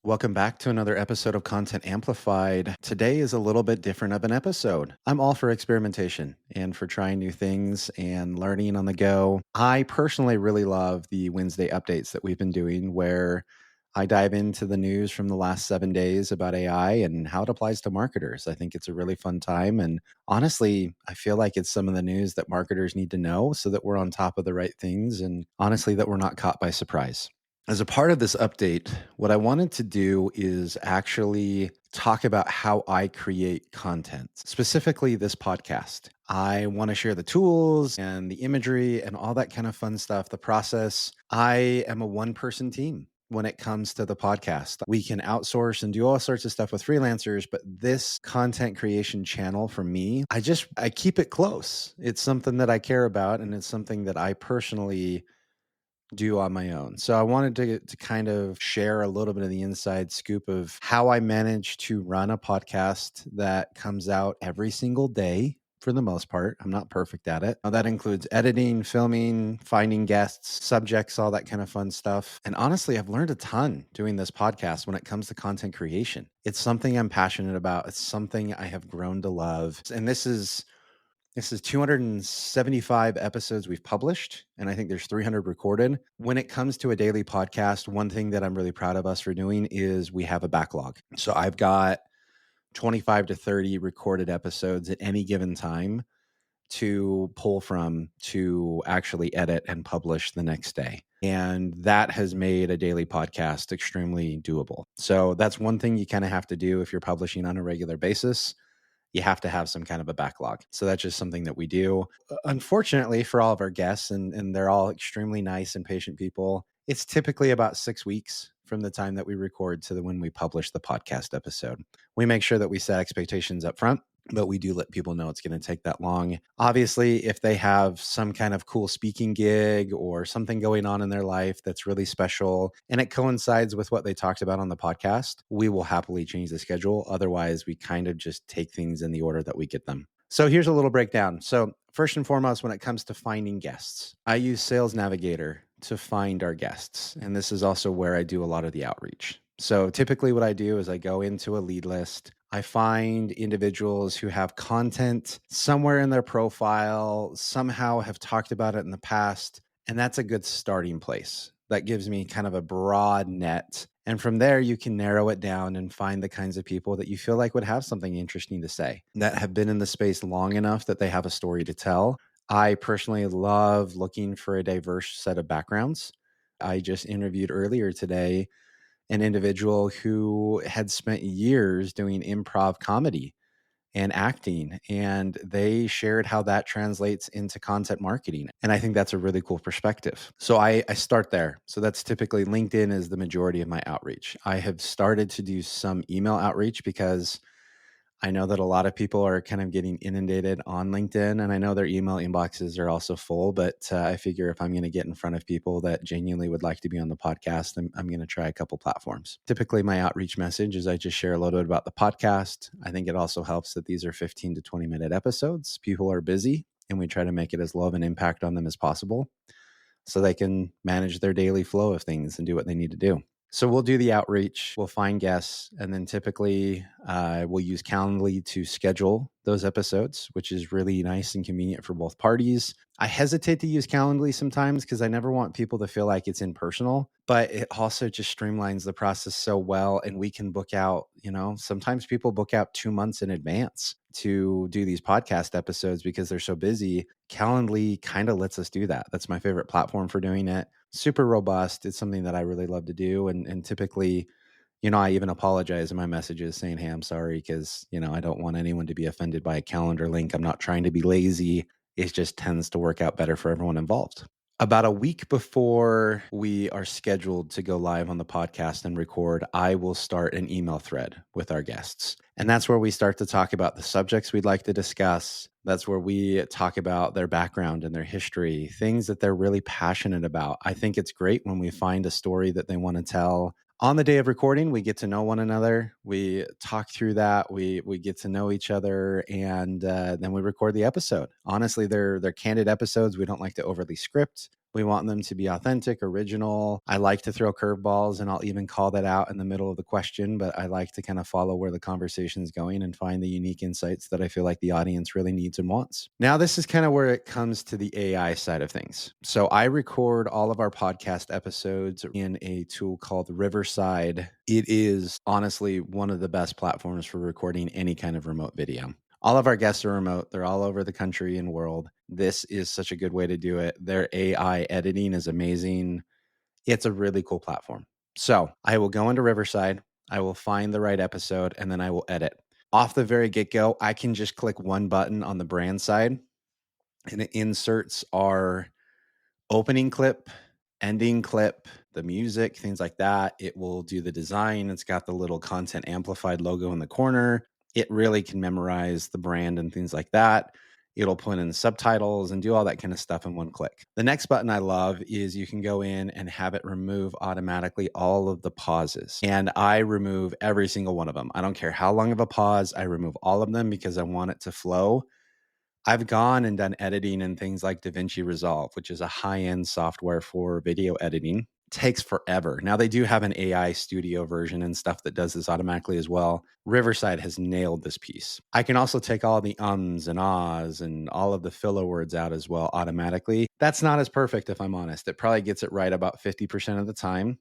Welcome back to another episode of Content Amplified. Today is a little bit different of an episode. I'm all for experimentation and for trying new things and learning on the go. I personally really love the Wednesday updates that we've been doing where I dive into the news from the last 7 days about AI and how it applies to marketers. I think it's a really fun time. And honestly, I feel like it's some of the news that marketers need to know so that we're on top of the right things and honestly, that we're not caught by surprise. As a part of this update, what I wanted to do is actually talk about how I create content, specifically this podcast. I want to share the tools and the imagery and all that kind of fun stuff, the process. I am a one-person team when it comes to the podcast. We can outsource and do all sorts of stuff with freelancers, but this content creation channel for me, I keep it close. It's something that I care about and it's something that I personally do on my own. So I wanted to kind of share a little bit of the inside scoop of how I manage to run a podcast that comes out every single day for the most part. I'm not perfect at it. That includes editing, filming, finding guests, subjects, all that kind of fun stuff. And honestly, I've learned a ton doing this podcast when it comes to content creation. It's something I'm passionate about. It's something I have grown to love. And this is 275 episodes we've published, and I think there's 300 recorded. When it comes to a daily podcast, one thing that I'm really proud of us for doing is we have a backlog. So I've got 25 to 30 recorded episodes at any given time to pull from to actually edit and publish the next day. And that has made a daily podcast extremely doable. So that's one thing you kind of have to do if you're publishing on a regular basis. You have to have some kind of a backlog. So that's just something that we do. Unfortunately, for all of our guests, and they're all extremely nice and patient people, it's typically about 6 weeks from the time that we record to when we publish the podcast episode. We make sure that we set expectations up front, but we do let people know it's going to take that long. Obviously, if they have some kind of cool speaking gig or something going on in their life that's really special and it coincides with what they talked about on the podcast, we will happily change the schedule. Otherwise, we kind of just take things in the order that we get them. So here's a little breakdown. So first and foremost, when it comes to finding guests, I use Sales Navigator to find our guests. And this is also where I do a lot of the outreach. So typically what I do is I go into a lead list. I find individuals who have content somewhere in their profile, somehow have talked about it in the past, and that's a good starting place. That gives me kind of a broad net. And from there, you can narrow it down and find the kinds of people that you feel like would have something interesting to say, that have been in the space long enough that they have a story to tell. I personally love looking for a diverse set of backgrounds. I just interviewed earlier today an individual who had spent years doing improv comedy and acting, and they shared how that translates into content marketing. And I think that's a really cool perspective. So I start there. So that's typically LinkedIn is the majority of my outreach. I have started to do some email outreach because I know that a lot of people are kind of getting inundated on LinkedIn, and I know their email inboxes are also full, but I figure if I'm going to get in front of people that genuinely would like to be on the podcast, I'm going to try a couple platforms. Typically, my outreach message is I just share a little bit about the podcast. I think it also helps that these are 15 to 20-minute episodes. People are busy, and we try to make it as low of an impact on them as possible so they can manage their daily flow of things and do what they need to do. So we'll do the outreach, we'll find guests, and then typically we'll use Calendly to schedule those episodes, which is really nice and convenient for both parties. I hesitate to use Calendly sometimes because I never want people to feel like it's impersonal, but it also just streamlines the process so well. And we can book out, sometimes people book out 2 months in advance to do these podcast episodes because they're so busy. Calendly kind of lets us do that. That's my favorite platform for doing it. Super robust. It's something that I really love to do. And typically, I even apologize in my messages saying, hey, I'm sorry, because, I don't want anyone to be offended by a calendar link. I'm not trying to be lazy. It just tends to work out better for everyone involved. About a week before we are scheduled to go live on the podcast and record, I will start an email thread with our guests. And that's where we start to talk about the subjects we'd like to discuss. That's where we talk about their background and their history, things that they're really passionate about. I think it's great when we find a story that they want to tell. On the day of recording, we get to know one another. We talk through that. We get to know each other, and then we record the episode. Honestly, they're candid episodes. We don't like to overly script. We want them to be authentic, original. I like to throw curveballs, and I'll even call that out in the middle of the question, but I like to kind of follow where the conversation is going and find the unique insights that I feel like the audience really needs and wants. Now, this is kind of where it comes to the AI side of things. So I record all of our podcast episodes in a tool called Riverside. It is honestly one of the best platforms for recording any kind of remote video. All of our guests are remote. They're all over the country and world. This is such a good way to do it. Their AI editing is amazing. It's a really cool platform. So I will go into Riverside. I will find the right episode, and then I will edit. Off the very get-go, I can just click one button on the brand side, and it inserts our opening clip, ending clip, the music, things like that. It will do the design. It's got the little content amplified logo in the corner. It really can memorize the brand and things like that. It'll put in subtitles and do all that kind of stuff in one click. The next button I love is you can go in and have it remove automatically all of the pauses. And I remove every single one of them. I don't care how long of a pause, I remove all of them because I want it to flow. I've gone and done editing in things like DaVinci Resolve, which is a high-end software for video editing. Takes forever. Now they do have an AI studio version and stuff that does this automatically as well. Riverside has nailed this piece. I can also take all the ums and ahs and all of the filler words out as well automatically. That's not as perfect, if I'm honest. It probably gets it right about 50% of the time,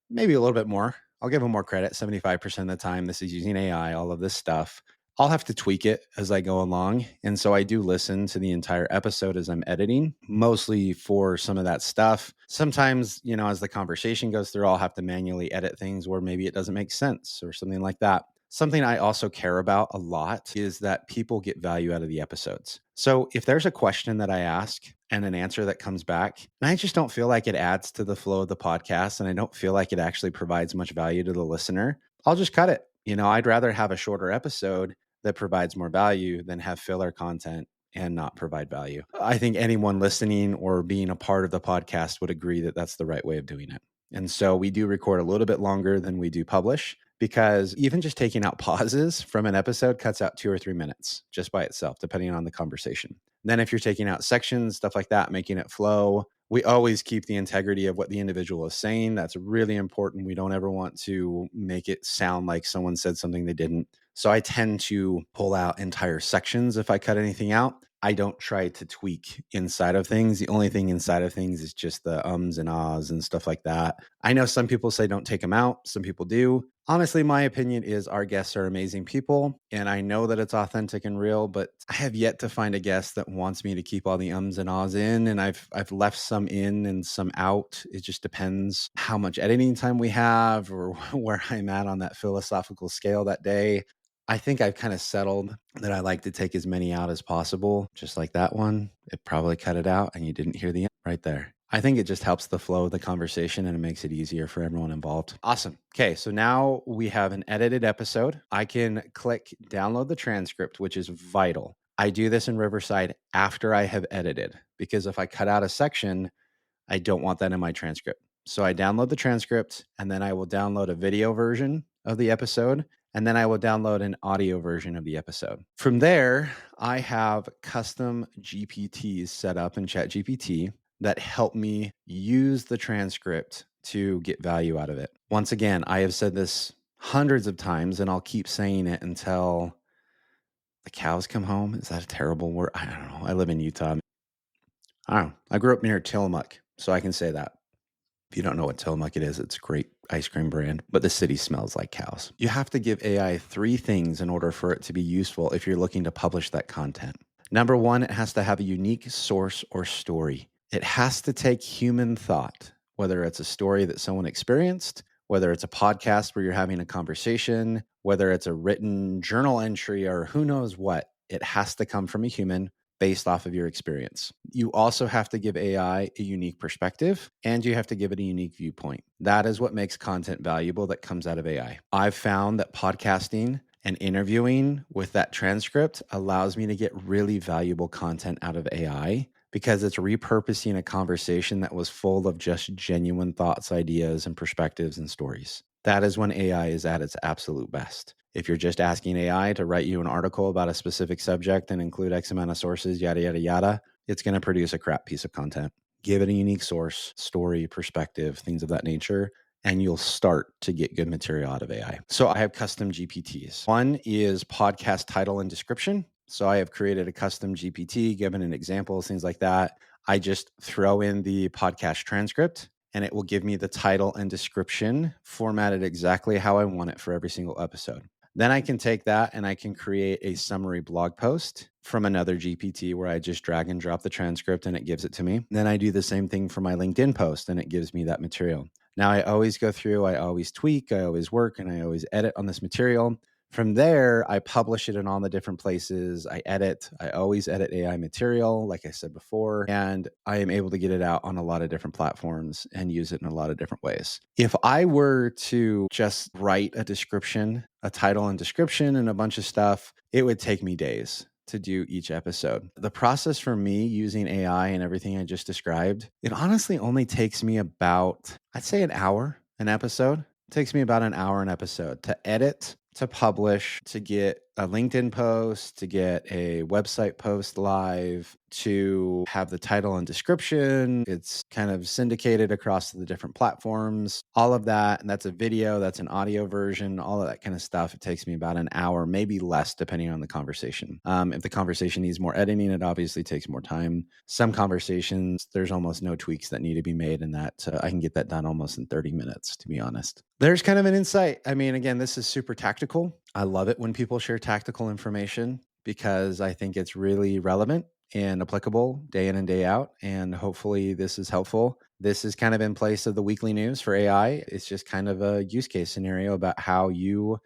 maybe a little bit more. I'll give them more credit. 75% of the time, this is using AI, all of this stuff. I'll have to tweak it as I go along. And so I do listen to the entire episode as I'm editing, mostly for some of that stuff. Sometimes, as the conversation goes through, I'll have to manually edit things where maybe it doesn't make sense or something like that. Something I also care about a lot is that people get value out of the episodes. So if there's a question that I ask and an answer that comes back, and I just don't feel like it adds to the flow of the podcast, and I don't feel like it actually provides much value to the listener, I'll just cut it. I'd rather have a shorter episode that provides more value than have filler content and not provide value. I think anyone listening or being a part of the podcast would agree that that's the right way of doing it. And so we do record a little bit longer than we do publish, because even just taking out pauses from an episode cuts out 2 or 3 minutes just by itself, depending on the conversation. Then if you're taking out sections, stuff like that, making it flow, we always keep the integrity of what the individual is saying. That's really important. We don't ever want to make it sound like someone said something they didn't. So I tend to pull out entire sections if I cut anything out. I don't try to tweak inside of things. The only thing inside of things is just the ums and ahs and stuff like that. I know some people say don't take them out. Some people do. Honestly, my opinion is our guests are amazing people, and I know that it's authentic and real, but I have yet to find a guest that wants me to keep all the ums and ahs in, and I've left some in and some out. It just depends how much editing time we have or where I'm at on that philosophical scale that day. I think I've kind of settled that I like to take as many out as possible, just like that one. It probably cut it out and you didn't hear the end right there. I think it just helps the flow of the conversation and it makes it easier for everyone involved. Awesome. Okay, so now we have an edited episode. I can click download the transcript, which is vital. I do this in Riverside after I have edited, because if I cut out a section, I don't want that in my transcript. So I download the transcript, and then I will download a video version of the episode, and then I will download an audio version of the episode. From there, I have custom GPTs set up in ChatGPT that help me use the transcript to get value out of it. Once again, I have said this hundreds of times, and I'll keep saying it until the cows come home. Is that a terrible word? I don't know. I live in Utah. I don't know. I grew up near Tillamook, so I can say that. If you don't know what Tillamook it is, it's a great ice cream brand, but the city smells like cows. You have to give AI 3 things in order for it to be useful if you're looking to publish that content. Number 1, it has to have a unique source or story. It has to take human thought, whether it's a story that someone experienced, whether it's a podcast where you're having a conversation, whether it's a written journal entry, or who knows what. It has to come from a human based off of your experience. You also have to give AI a unique perspective, and you have to give it a unique viewpoint. That is what makes content valuable that comes out of AI. I've found that podcasting and interviewing with that transcript allows me to get really valuable content out of AI, because it's repurposing a conversation that was full of just genuine thoughts, ideas, and perspectives and stories. That is when AI is at its absolute best. If you're just asking AI to write you an article about a specific subject and include X amount of sources, yada, yada, yada, it's going to produce a crap piece of content. give it a unique source, story, perspective, things of that nature, and you'll start to get good material out of AI. So I have custom GPTs. One is podcast title and description. So I have created a custom GPT, given an example, things like that. I just throw in the podcast transcript and it will give me the title and description formatted exactly how I want it for every single episode. Then I can take that and I can create a summary blog post from another GPT where I just drag and drop the transcript and it gives it to me. Then I do the same thing for my LinkedIn post and it gives me that material. Now I always go through, I always tweak, I always work, and I always edit on this material. From there, I publish it in all the different places. I always edit AI material, like I said before, and I am able to get it out on a lot of different platforms and use it in a lot of different ways. If I were to just write a description, a title and description and a bunch of stuff, it would take me days to do each episode. The process for me using AI and everything I just described, it honestly only takes me about, I'd say an hour an episode. It takes me about an hour an episode to edit, to publish, to get a LinkedIn post, to get a website post live, to have the title and description. It's kind of syndicated across the different platforms, all of that. And that's a video, that's an audio version, all of that kind of stuff. It takes me about an hour, maybe less, depending on the conversation. If the conversation needs more editing, it obviously takes more time. Some conversations, there's almost no tweaks that need to be made, and that I can get that done almost in 30 minutes, to be honest. There's kind of an insight. I mean, again, this is super tactical. I love it when people share tactical information because I think it's really relevant and applicable day in and day out. And hopefully this is helpful. This is kind of in place of the weekly news for AI. It's just kind of a use case scenario about how you,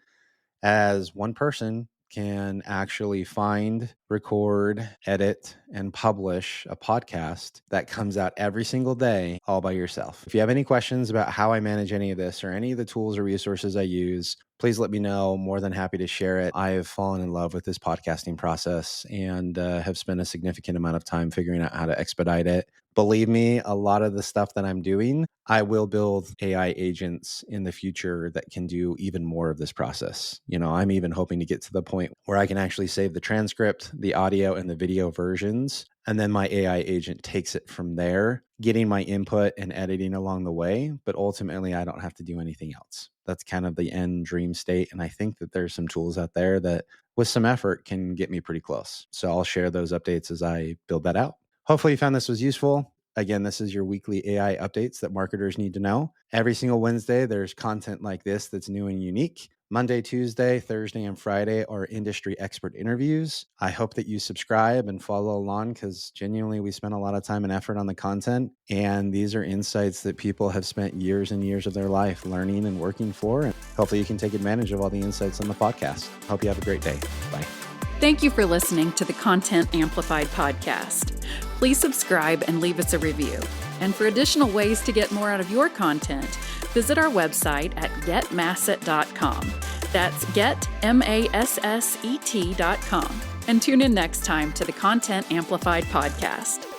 as one person, can actually find, record, edit, and publish a podcast that comes out every single day all by yourself. If you have any questions about how I manage any of this or any of the tools or resources I use, please let me know. More than happy to share it. I have fallen in love with this podcasting process and have spent a significant amount of time figuring out how to expedite it. Believe me, a lot of the stuff that I'm doing, I will build AI agents in the future that can do even more of this process. I'm even hoping to get to the point where I can actually save the transcript, the audio, and the video versions. And then my AI agent takes it from there, getting my input and editing along the way. But ultimately, I don't have to do anything else. That's kind of the end dream state. And I think that there's some tools out there that with some effort can get me pretty close. So I'll share those updates as I build that out. Hopefully you found this was useful. Again, this is your weekly AI updates that marketers need to know. Every single Wednesday, there's content like this that's new and unique. Monday, Tuesday, Thursday, and Friday are industry expert interviews. I hope that you subscribe and follow along because genuinely we spend a lot of time and effort on the content. And these are insights that people have spent years and years of their life learning and working for. And hopefully you can take advantage of all the insights on the podcast. Hope you have a great day. Bye. Thank you for listening to the Content Amplified podcast. Please subscribe and leave us a review. And for additional ways to get more out of your content, visit our website at getmasset.com. That's getmasset.com. And tune in next time to the Content Amplified podcast.